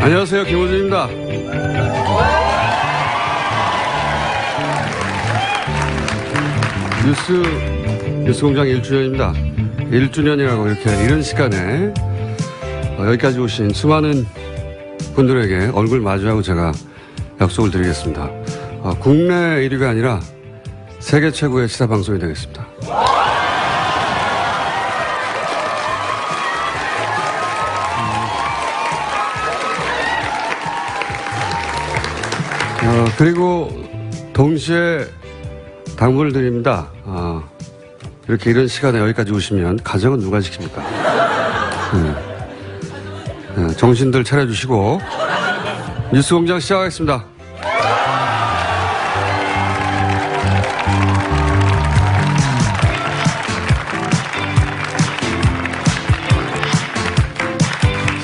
안녕하세요, 김호준입니다. 뉴스공장 1주년입니다. 1주년이라고 이렇게 이런 시간에 여기까지 오신 수많은 분들에게 얼굴 마주하고 제가 약속을 드리겠습니다. 국내 1위가 아니라 세계 최고의 시사방송이 되겠습니다. 그리고 동시에 당부를 드립니다. 이렇게 이런 시간에 여기까지 오시면 가정은 누가 지킵니까? 정신들 차려주시고 뉴스공장 시작하겠습니다.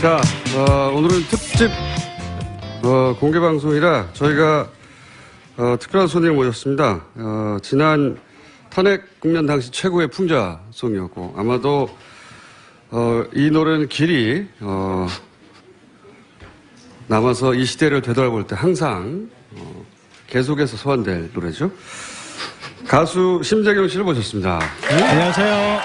자, 오늘은 특집 공개방송이라 저희가 특별한 손님을 모셨습니다. 지난 탄핵 국면 당시 최고의 풍자송이었고 아마도 이 노래는 길이 남아서 이 시대를 되돌아볼 때 항상 계속해서 소환될 노래죠. 가수 심재경 씨를 모셨습니다. 안녕하세요.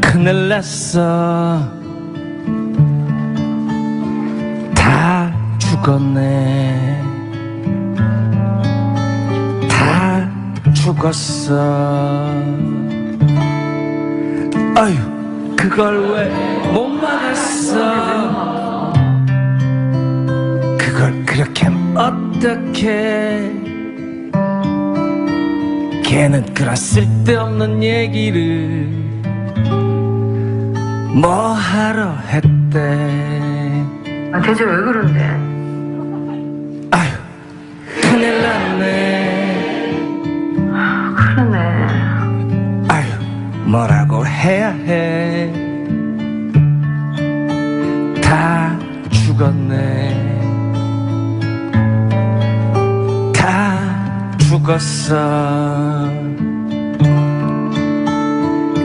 큰일 났어. 다 죽었네. 다 죽었어. 아유, 그걸 왜 못 막았어. 그걸 그렇게 어떻게. 걔는 그런 쓸데없는 얘기를 뭐 하러 했대. 대체 왜 그런데? 아유, 큰일 났네. 큰일 났네. 아유, 뭐라고 해야 해. 다 죽었네. 다 죽었어.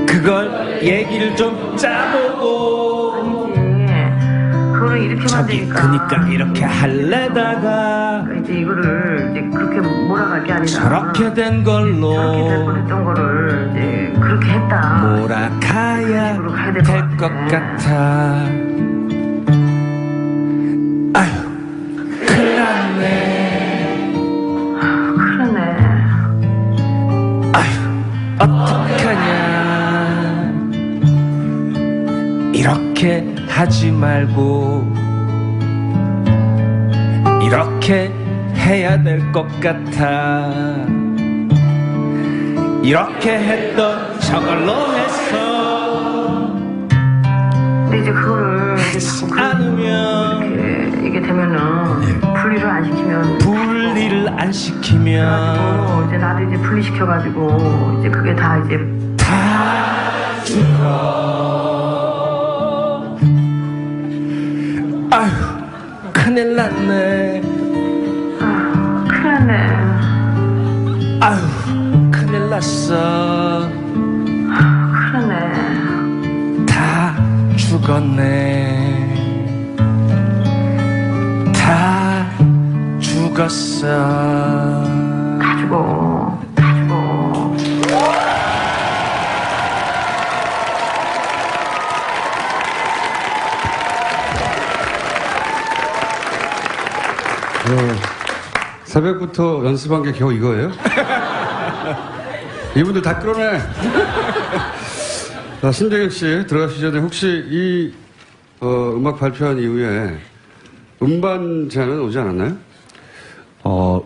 그걸 얘기를 좀 짜보고. 그거를 이렇게 저기 만드니까. 그니까 이렇게 할래다가 이제 이거를 이제 그렇게 몰아갈 게 아니라 저렇게 된 걸로 저렇게 될 뻔했던 거를 이제 그렇게 했다. 몰아가야 될 될 것 같아. 아유, 큰일 났네. 큰일 났네. 아유, 어떡하냐. 이렇게 하지 말고 이렇게 해야 될 것 같아. 이렇게 했던 저걸로 해서. 근데 이제 그거를 이제 자꾸 않으면 이게 되면은 분리를 안 시키면 분리를 안 시키면 이제 나도 이제 분리시켜가지고 이제 그게 다 이제 다 죽어. 아휴, 큰일 났네. 큰일 났네. 아휴, 큰일 났어. 큰일 났네. 다 죽었네. 다 죽었어. 다 죽어. 다 죽어. 새벽부터 연습한 게 겨우 이거예요? 이분들 다 끌어내. 자, 심재경 씨 들어가시기 전에 혹시 이 음악 발표한 이후에 음반 제안은 오지 않았나요?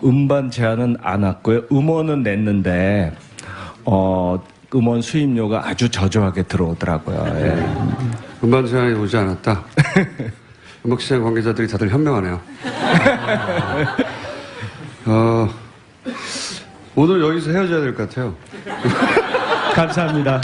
음반 제안은 안 왔고요. 음원은 냈는데, 음원 수입료가 아주 저조하게 들어오더라고요. 예. 음반 제안이 오지 않았다. 음악시장 관계자들이 다들 현명하네요. 오늘 여기서 헤어져야 될 것 같아요. 감사합니다.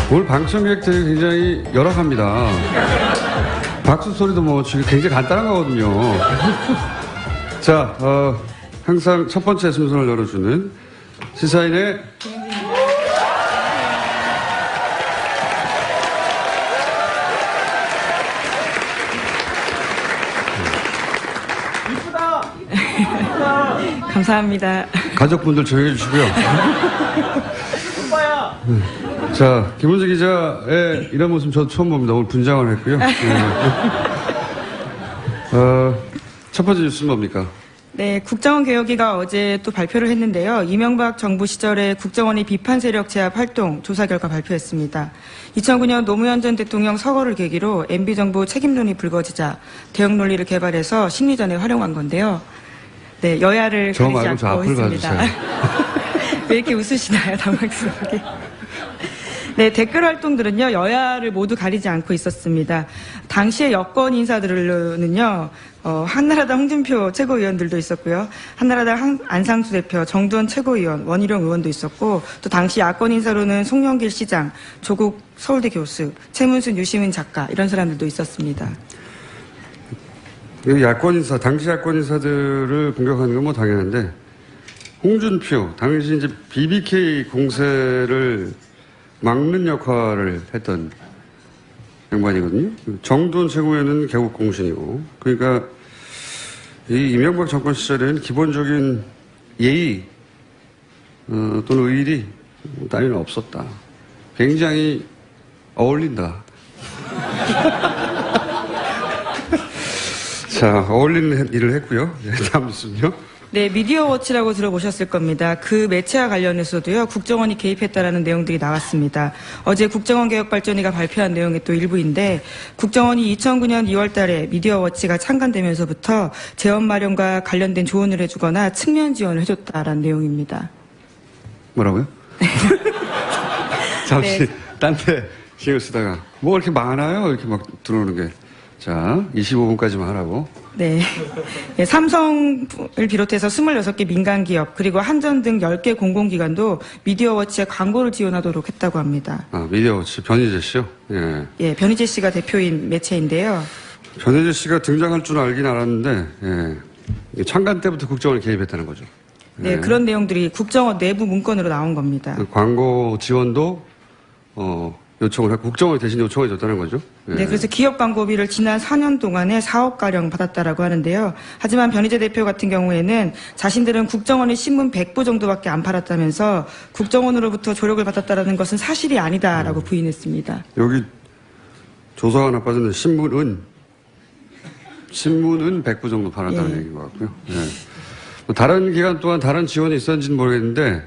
오늘 방청객들이 굉장히 열악합니다. 박수 소리도 뭐 지금 굉장히 간단한 거거든요. 자, 항상 첫 번째 순서를 열어주는 시사인의 감사합니다. 가족분들 조용해 주시고요. 자, 김은지 기자의 이런 모습 저도 처음 봅니다. 오늘 분장을 했고요. 첫 번째 뉴스는 뭡니까? 네, 국정원 개혁위가 어제 또 발표를 했는데요. 이명박 정부 시절에 국정원이 비판 세력 제압 활동 조사 결과 발표했습니다. 2009년 노무현 전 대통령 서거를 계기로 MB정부 책임론이 불거지자 대응 논리를 개발해서 심리전에 활용한 건데요. 네, 여야를 저 가리지 말고 저 않고 앞을 했습니다. 봐주세요. 왜 이렇게 웃으시나요, 당황스럽게. 네, 댓글 활동들은요, 여야를 모두 가리지 않고 있었습니다. 당시의 여권 인사들은요, 한나라당 홍준표 최고위원들도 있었고요. 한나라당 안상수 대표, 정두원 최고위원, 원희룡 의원도 있었고, 또 당시 야권 인사로는 송영길 시장, 조국 서울대 교수, 최문순 유시민 작가, 이런 사람들도 있었습니다. 야권 인사, 당시 야권 인사들을 공격하는 건 뭐 당연한데, 홍준표, 당시 이제 BBK 공세를 막는 역할을 했던 양반이거든요. 정두원 최고위원은 개국 공신이고, 그러니까 이 이명박 정권 시절에는 기본적인 예의 또는 의리 따위는 없었다. 굉장히 어울린다. 자, 어울리는 일을 했고요. 네, 다음 뉴스는요. 네, 미디어워치라고 들어보셨을 겁니다. 그 매체와 관련해서도요, 국정원이 개입했다라는 내용들이 나왔습니다. 어제 국정원개혁발전위가 발표한 내용의 또 일부인데, 국정원이 2009년 2월 달에 미디어워치가 창간되면서부터 재원 마련과 관련된 조언을 해주거나 측면 지원을 해줬다라는 내용입니다. 뭐라고요? 잠시, 네. 딴 데 신경 쓰다가, 뭐 이렇게 많아요? 이렇게 막 들어오는 게. 자, 25분까지만 하라고. 네. 네, 삼성을 비롯해서 26개 민간기업, 그리고 한전 등 10개 공공기관도 미디어워치에 광고를 지원하도록 했다고 합니다. 아, 미디어워치, 변희재 씨요? 예. 예, 변희재 씨가 대표인 매체인데요. 변희재 씨가 등장할 줄 알긴 알았는데, 예. 이게 창간 때부터 국정원에 개입했다는 거죠. 네, 예. 그런 내용들이 국정원 내부 문건으로 나온 겁니다. 그 광고 지원도, 요청을 했고, 국정원이 대신 요청해 줬다는 거죠. 예. 네, 그래서 기업 광고비를 지난 4년 동안에 4억가량 받았다라고 하는데요. 하지만 변희재 대표 같은 경우에는 자신들은 국정원의 신문 100부 정도밖에 안 팔았다면서 국정원으로부터 조력을 받았다는 것은 사실이 아니다라고 부인했습니다. 여기 조사가 하나 빠졌는데, 신문은 100부 정도 팔았다는 예. 얘기인 것 같고요. 예. 뭐 다른 기간 동안 다른 지원이 있었는지는 모르겠는데,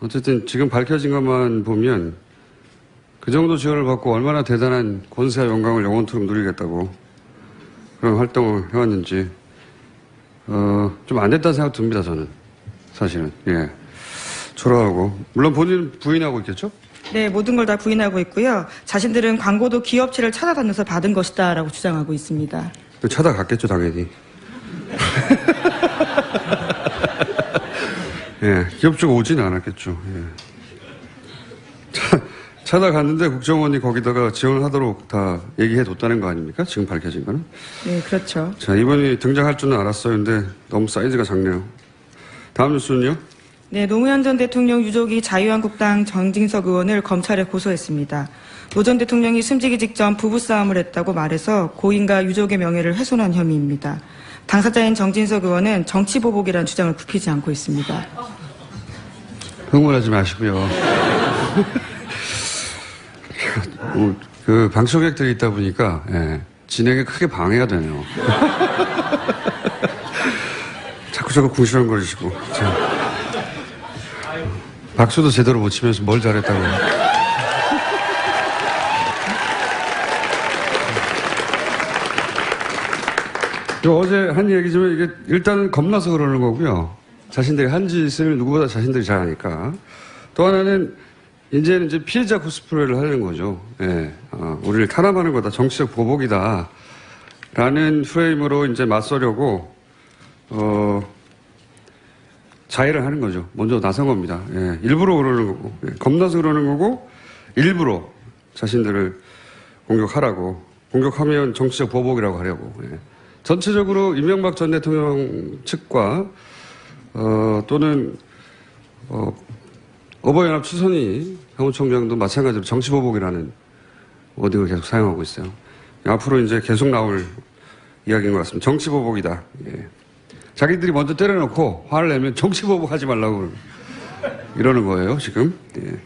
어쨌든 지금 밝혀진 것만 보면 그 정도 지원을 받고 얼마나 대단한 권세와 영광을 영원토록 누리겠다고 그런 활동을 해왔는지, 좀 안 됐다는 생각 듭니다, 저는. 사실은. 예. 초라하고. 물론 본인 부인하고 있겠죠? 네, 모든 걸 다 부인하고 있고요. 자신들은 광고도 기업체를 찾아다녀서 받은 것이다라고 주장하고 있습니다. 찾아갔겠죠, 당연히. 예, 기업 쪽 오지는 않았겠죠. 예. 찾아갔는데 국정원이 거기다가 지원을 하도록 다 얘기해 뒀다는 거 아닙니까? 지금 밝혀진 거는. 네, 그렇죠. 자, 이번이 등장할 줄은 알았어요. 근데 너무 사이즈가 작네요. 다음 뉴스는요? 네, 노무현 전 대통령 유족이 자유한국당 정진석 의원을 검찰에 고소했습니다. 노 전 대통령이 숨지기 직전 부부싸움을 했다고 말해서 고인과 유족의 명예를 훼손한 혐의입니다. 당사자인 정진석 의원은 정치보복이라는 주장을 굽히지 않고 있습니다. 흥분하지 마시고요. 그 방청객들이 있다 보니까 예, 진행에 크게 방해가 되네요. 자꾸 궁시렁거리시고. 박수도 제대로 못 치면서 뭘 잘했다고. 어제 한 얘기지만 이게 일단은 겁나서 그러는 거고요. 자신들이 한 짓을 누구보다 자신들이 잘 아니까. 또 하나는 이제는 이제 피해자 코스프레를 하려는 거죠. 예, 우리를 탄압하는 거다. 정치적 보복이다. 라는 프레임으로 이제 맞서려고, 자해를 하는 거죠. 먼저 나선 겁니다. 예, 일부러 그러는 거고, 예, 겁나서 그러는 거고, 일부러 자신들을 공격하라고, 공격하면 정치적 보복이라고 하려고. 예. 전체적으로 이명박 전 대통령 측과, 또는, 어버이연합 추선희 사무총장도 마찬가지로 정치보복이라는 워딩을 계속 사용하고 있어요. 앞으로 이제 계속 나올 이야기인 것 같습니다. 정치보복이다. 예. 자기들이 먼저 때려놓고 화를 내면 정치보복 하지 말라고 이러는 거예요, 지금. 예.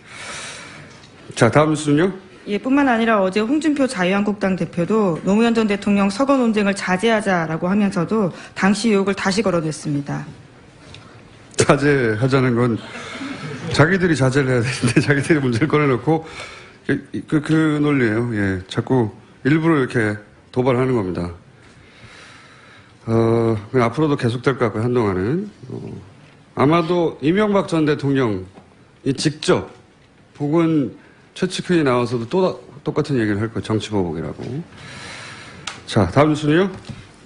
자, 다음 뉴스는요? 예, 뿐만 아니라 어제 홍준표 자유한국당 대표도 노무현 전 대통령 서거 논쟁을 자제하자라고 하면서도 당시 의혹을 다시 걸어냈습니다. 자제하자는 건 자기들이 자제를 해야 되는데 자기들이 문제를 꺼내놓고 그 논리예요. 예, 자꾸 일부러 이렇게 도발하는 겁니다. 앞으로도 계속될 것 같고요, 한동안은. 아마도 이명박 전 대통령이 직접 혹은 최측근이 나와서도 또 똑같은 얘기를 할 거예요. 정치보복이라고. 자, 다음 뉴스는요?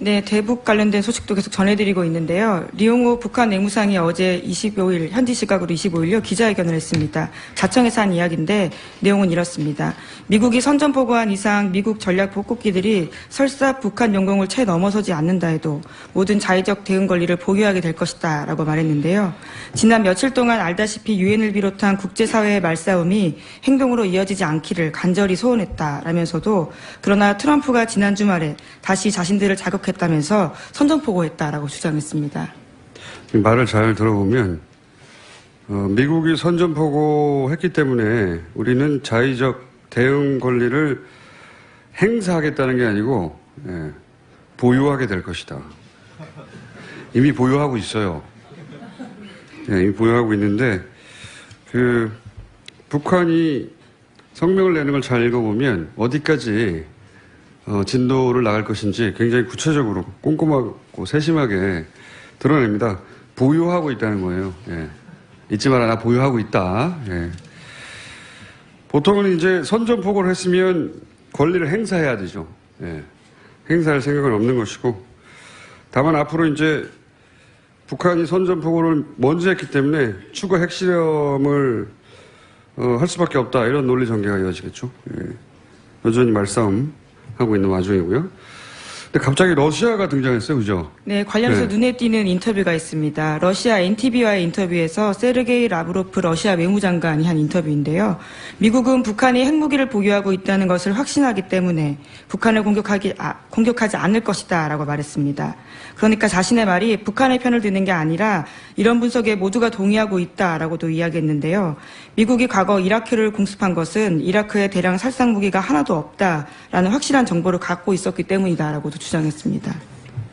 네, 대북 관련된 소식도 계속 전해드리고 있는데요. 리용호 북한 외무상이 어제 25일, 현지 시각으로 25일요, 기자회견을 했습니다. 자청에서 한 이야기인데 내용은 이렇습니다. 미국이 선전포고한 이상 미국 전략 복국기들이 설사 북한 영공을 채 넘어서지 않는다 해도 모든 자의적 대응 권리를 보유하게 될 것이다 라고 말했는데요. 지난 며칠 동안 알다시피 유엔을 비롯한 국제사회의 말싸움이 행동으로 이어지지 않기를 간절히 소원했다라면서도 그러나 트럼프가 지난 주말에 다시 자신들을 자극했다면서 선전포고했다라고 주장했습니다. 말을 잘 들어보면 미국이 선전포고했기 때문에 우리는 자의적 대응 권리를 행사하겠다는 게 아니고 보유하게 될 것이다. 이미 보유하고 있어요. 이미 보유하고 있는데 북한이 성명을 내는 걸 잘 읽어보면 어디까지 진도를 나갈 것인지 굉장히 구체적으로 꼼꼼하고 세심하게 드러냅니다. 보유하고 있다는 거예요. 예. 잊지 마라, 나 보유하고 있다. 예. 보통은 이제 선전포고를 했으면 권리를 행사해야 되죠. 예. 행사할 생각은 없는 것이고, 다만 앞으로 이제 북한이 선전포고를 먼저 했기 때문에 추가 핵실험을 할 수밖에 없다. 이런 논리 전개가 이어지겠죠. 예. 여전히 말싸움 하고 있는 와중이고요. 근데 갑자기 러시아가 등장했어요, 그죠? 네, 관련해서 네. 눈에 띄는 인터뷰가 있습니다. 러시아 NTV와의 인터뷰에서 세르게이 라브로프 러시아 외무장관이 한 인터뷰인데요. 미국은 북한이 핵무기를 보유하고 있다는 것을 확신하기 때문에 북한을 공격하지 않을 것이다라고 말했습니다. 그러니까 자신의 말이 북한의 편을 드는 게 아니라 이런 분석에 모두가 동의하고 있다라고도 이야기했는데요. 미국이 과거 이라크를 공습한 것은 이라크에 대량 살상 무기가 하나도 없다라는 확실한 정보를 갖고 있었기 때문이다라고도 주장했습니다.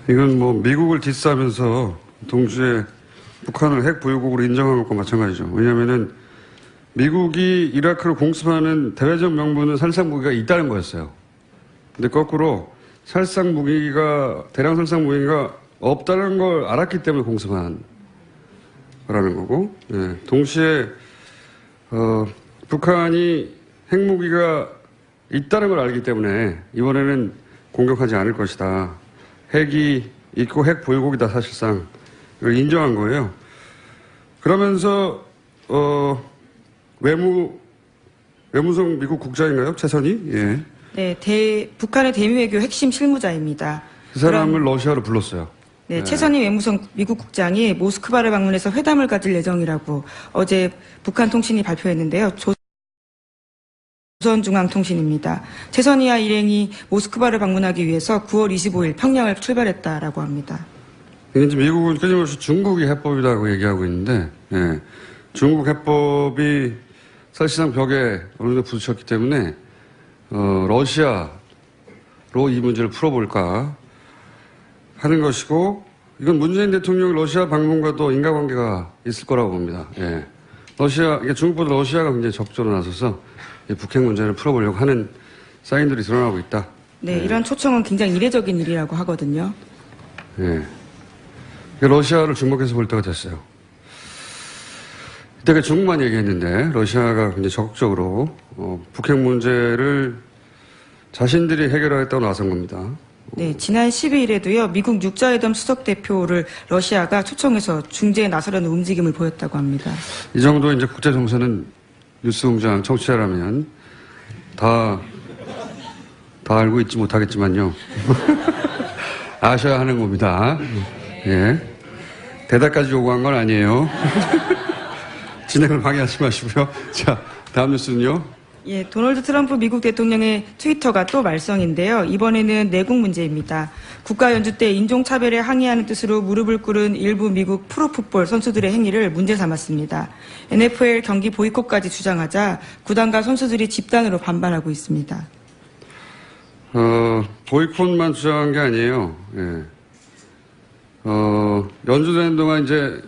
이건 뭐 미국을 디스하면서 동시에 북한을 핵 보유국으로 인정한 것과 마찬가지죠. 왜냐하면은 미국이 이라크를 공습하는 대외적 명분은 살상 무기가 있다는 거였어요. 근데 거꾸로 대량 살상 무기가 없다는 걸 알았기 때문에 공습한 거라는 거고, 예. 동시에 북한이 핵무기가 있다는 걸 알기 때문에 이번에는 공격하지 않을 것이다. 핵이 있고 핵 보유국이다, 사실상. 이걸 인정한 거예요. 그러면서 외무성 미국 국장인가요? 최선희? 예. 네, 북한의 대미외교 핵심 실무자입니다. 그 사람을 러시아로 불렀어요. 네, 최선희 외무성 미국 국장이 모스크바를 방문해서 회담을 가질 예정이라고 어제 북한 통신이 발표했는데요. 조선중앙통신입니다. 최선희와 일행이 모스크바를 방문하기 위해서 9월 25일 평양을 출발했다라고 합니다. 이제 미국은 끊임없이 중국이 해법이라고 얘기하고 있는데, 예. 중국 해법이 사실상 벽에 어느 정도 부딪혔기 때문에 러시아로 이 문제를 풀어볼까 하는 것이고, 이건 문재인 대통령 러시아 방문과도 인과관계가 있을 거라고 봅니다. 예. 이게 중국보다 러시아가 굉장히 적극적으로 나서서 이 북핵 문제를 풀어보려고 하는 사인들이 드러나고 있다. 네, 이런 초청은 굉장히 이례적인 일이라고 하거든요. 예. 러시아를 주목해서 볼 때가 됐어요. 이때가 중국만 얘기했는데 러시아가 굉장히 적극적으로 북핵 문제를 자신들이 해결하겠다고 나선 겁니다. 네, 지난 12일에도요, 미국 육자회담 수석 대표를 러시아가 초청해서 중재에 나서려는 움직임을 보였다고 합니다. 이 정도 이제 국제 정세는 뉴스 공장 청취자라면 다 알고 있지 못하겠지만요. 아셔야 하는 겁니다. 예. 대답까지 요구한 건 아니에요. 진행을 방해하지 마시고요. 자, 다음 뉴스는요. 예, 도널드 트럼프 미국 대통령의 트위터가 또 말썽인데요. 이번에는 내국 문제입니다. 국가 연주 때 인종차별에 항의하는 뜻으로 무릎을 꿇은 일부 미국 프로풋볼 선수들의 행위를 문제 삼았습니다. NFL 경기 보이콧까지 주장하자 구단과 선수들이 집단으로 반발하고 있습니다. 보이콧만 주장한 게 아니에요. 예. 연주되는 동안 이제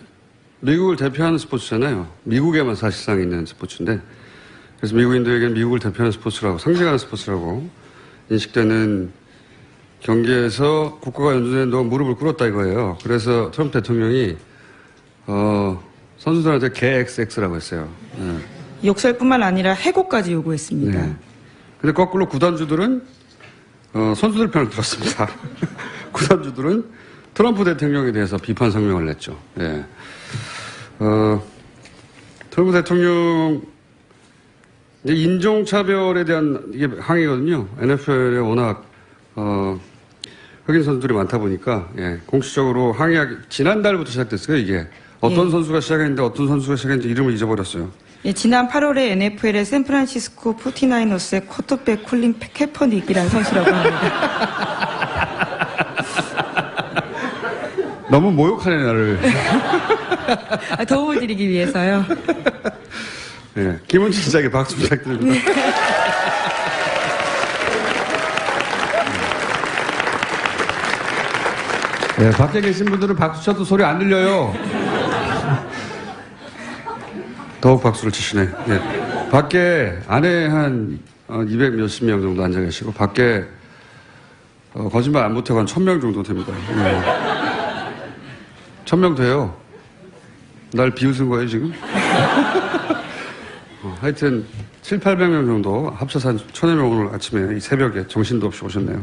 미국을 대표하는 스포츠잖아요. 미국에만 사실상 있는 스포츠인데, 그래서 미국인들에게는 미국을 대표하는 스포츠라고, 상징하는 스포츠라고 인식되는 경기에서 국가가 연주되는 동안 무릎을 꿇었다 이거예요. 그래서 트럼프 대통령이 선수들한테 개 XX라고 했어요. 예. 욕설뿐만 아니라 해고까지 요구했습니다. 네. 근데 거꾸로 구단주들은 선수들 편을 들었습니다. 구단주들은 트럼프 대통령에 대해서 비판 성명을 냈죠. 예. 트럼프 대통령 인종차별에 대한 이게 항의거든요. NFL에 워낙 흑인 선수들이 많다 보니까 예, 공식적으로 항의하기 지난달부터 시작됐어요. 이게 어떤 예. 선수가 시작했는데 어떤 선수가 시작했는지 이름을 잊어버렸어요. 예, 지난 8월에 NFL의 샌프란시스코 49어스의 쿼터백 콜린 캐퍼닉이라는 선수라고 합니다. 너무 모욕하네 나를. 도움을 드리기 위해서요. 예, 김은지 기자에게 박수 부탁드립니다. 예, 밖에 계신 분들은 박수 쳐도 소리 안 들려요. 더욱 박수를 치시네. 예. 밖에 안에 한 200 몇십 명 정도 앉아 계시고 밖에 거짓말 안 못하고 한 1000명 정도 됩니다. 예. 1000명 돼요. 날 비웃은 거예요 지금? 하여튼 7, 800명 정도 합쳐서 한 1000여 명 오늘 아침에 이 새벽에 정신도 없이 오셨네요.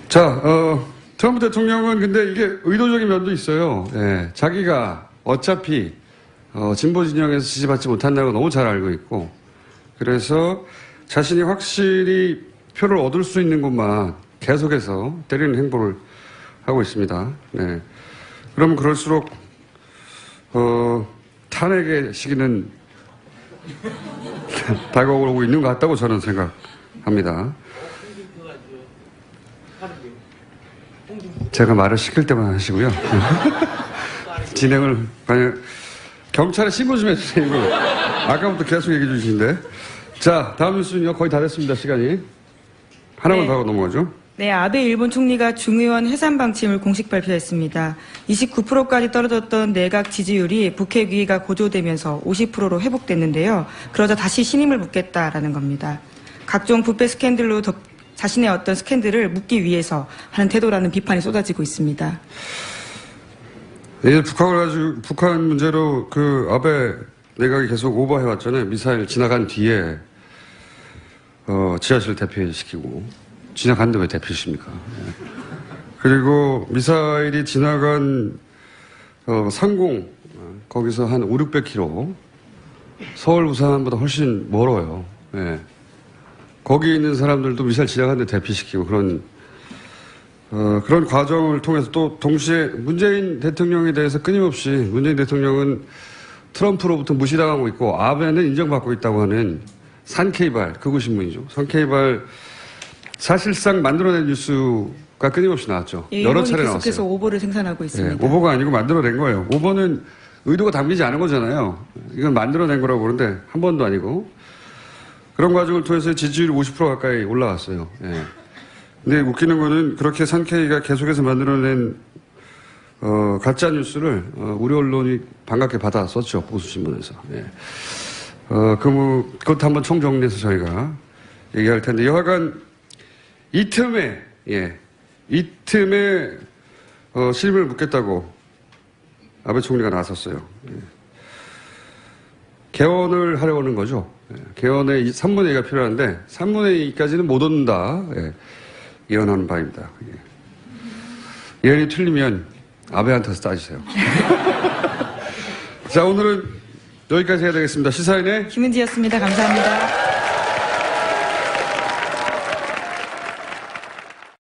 자, 트럼프 대통령은 근데 이게 의도적인 면도 있어요. 예, 자기가 어차피 진보 진영에서 지지받지 못한다는 걸 너무 잘 알고 있고, 그래서 자신이 확실히 표를 얻을 수 있는 곳만 계속해서 때리는 행보를 하고 있습니다. 네. 그러면 그럴수록 탄핵의 시기는 다가오고 있는 것 같다고 저는 생각합니다. 제가 말을 시킬 때만 하시고요. 진행을 경찰에 신고 좀 해주세요. 이거. 아까부터 계속 얘기해 주시는데. 자, 다음 뉴스는요. 거의 다 됐습니다. 시간이. 하나만 네. 더 하고 넘어가죠. 네, 아베 일본 총리가 중의원 해산 방침을 공식 발표했습니다. 29%까지 떨어졌던 내각 지지율이 북핵 위기가 고조되면서 50%로 회복됐는데요. 그러자 다시 신임을 묻겠다라는 겁니다. 각종 부패 스캔들로 자신의 어떤 스캔들을 묻기 위해서 하는 태도라는 비판이 쏟아지고 있습니다. 예, 북한 문제로 그 아베 내각이 계속 오버해왔잖아요. 미사일 지나간 뒤에 지하실 대피시키고 지나갔는데 왜 대피십니까? 예. 그리고 미사일이 지나간 상공 거기서 한 5, 600km 서울 부산보다 훨씬 멀어요. 예. 거기 있는 사람들도 미사일 지나갔는데 대피시키고 그런 과정을 통해서 또 동시에 문재인 대통령에 대해서 끊임없이 문재인 대통령은 트럼프로부터 무시당하고 있고 아베는 인정받고 있다고 하는 산케이발, 극우신문이죠. 산케이발 사실상 만들어낸 뉴스가 끊임없이 나왔죠. 예, 여러 차례 계속해서 나왔어요. 오보를 생산하고 있습니다. 예, 오보가 아니고 만들어낸 거예요. 오보는 의도가 담기지 않은 거잖아요. 이건 만들어낸 거라고 보는데 한 번도 아니고 그런 과정을 통해서 지지율이 50% 가까이 올라갔어요. 예. 근데 웃기는 거는 그렇게 산케이가 계속해서 만들어낸 가짜 뉴스를 우리 언론이 반갑게 받아 썼죠. 보수신문에서. 예. 그것도 한번 총정리해서 저희가 얘기할 텐데 여하간 이 틈에 실임을 묻겠다고 아베 총리가 나섰어요. 예. 개헌을 하려고 하는 거죠. 예. 개헌에 3분의 2가 필요한데 3분의 2까지는 못 얻는다. 예. 예언하는 바입니다. 예. 예언이 틀리면 아베한테서 따지세요. 자, 오늘은 여기까지 해야 되겠습니다. 시사인의 김은지였습니다. 감사합니다.